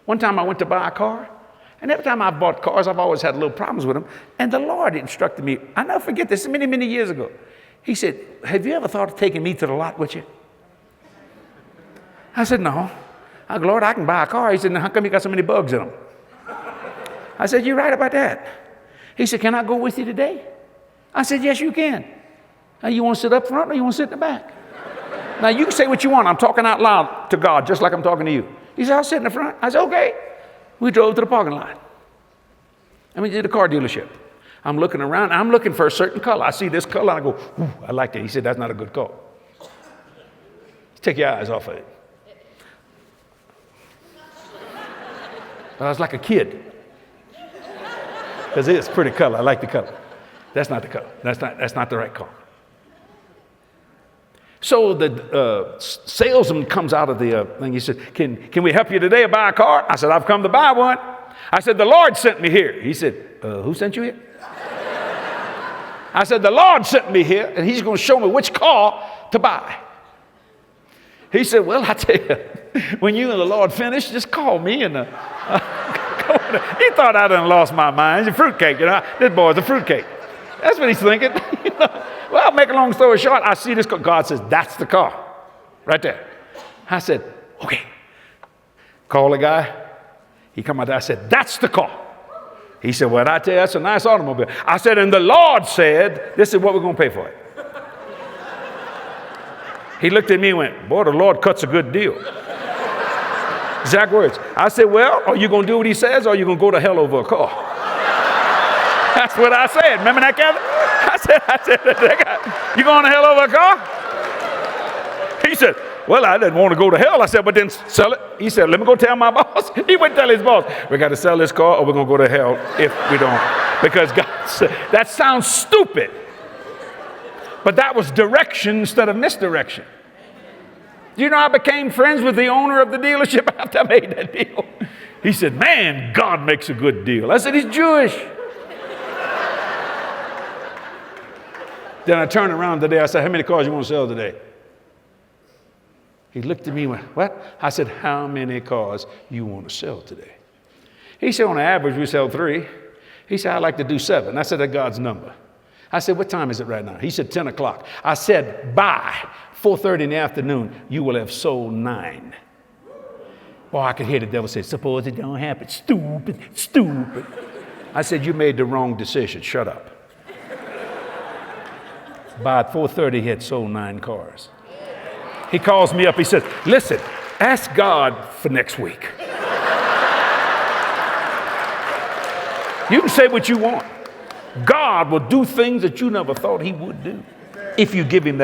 One time I went to buy a car, and every time I've bought cars, I've always had little problems with them. And the Lord instructed me, I never forget this, many, many years ago. He said, have you ever thought of taking me to the lot with you? I said, no. I go, Lord, I can buy a car. He said, now how come you got so many bugs in them? I said, you're right about that. He said, can I go with you today? I said, yes, you can. Now, you want to sit up front or you want to sit in the back? Now, you can say what you want. I'm talking out loud to God, just like I'm talking to you. He said, I'll sit in the front. I said, okay. We drove to the parking lot. And we did the car dealership. I'm looking around. I'm looking for a certain color. I see this color. And I go, ooh, I like it. He said, that's not a good car. Take your eyes off of it. I was like a kid. Because it's a pretty color. I like the color. That's not the color. That's not the right color. So the salesman comes out of the thing. He said, can we help you today buy a car? I said, I've come to buy one. I said, the Lord sent me here. He said, who sent you here? I said, the Lord sent me here, and he's going to show me which car to buy. He said, well, I tell you, when you and the Lord finish, just call me. And he thought I done lost my mind. He's a fruitcake, you know. This boy's a fruitcake. That's what he's thinking. Well, make a long story short, I see this car. God says, that's the car. Right there. I said, okay. Call the guy. He come out there. I said, that's the car. He said, well, I tell you, that's a nice automobile. I said, and the Lord said, this is what we're going to pay for it. He looked at me and went, boy, the Lord cuts a good deal. Exact words. I said, well, are you going to do what he says, or are you going to go to hell over a car? That's what I said. Remember that, Kevin? I said, you going to hell over a car? He said, well, I didn't want to go to hell. I said, but then sell it. He said, let me go tell my boss. He went tell his boss, we got to sell this car or we're going to go to hell if we don't. Because God said, that sounds stupid. But that was direction instead of misdirection. You know, I became friends with the owner of the dealership after I made that deal. He said, man, God makes a good deal. I said, he's Jewish. Then I turned around today. I said, how many cars you want to sell today? He looked at me and went, what? I said, how many cars you want to sell today? He said, on average, we sell 3. He said, I'd like to do 7. I said, that's God's number. I said, what time is it right now? He said, 10 o'clock. I said, by 4:30 in the afternoon, you will have sold 9. Boy, I could hear the devil say, suppose it don't happen. Stupid, stupid. I said, you made the wrong decision. Shut up. By 4:30, he had sold 9 cars. He calls me up. He says, listen, ask God for next week. You can say what you want. God will do things that you never thought he would do if you give him that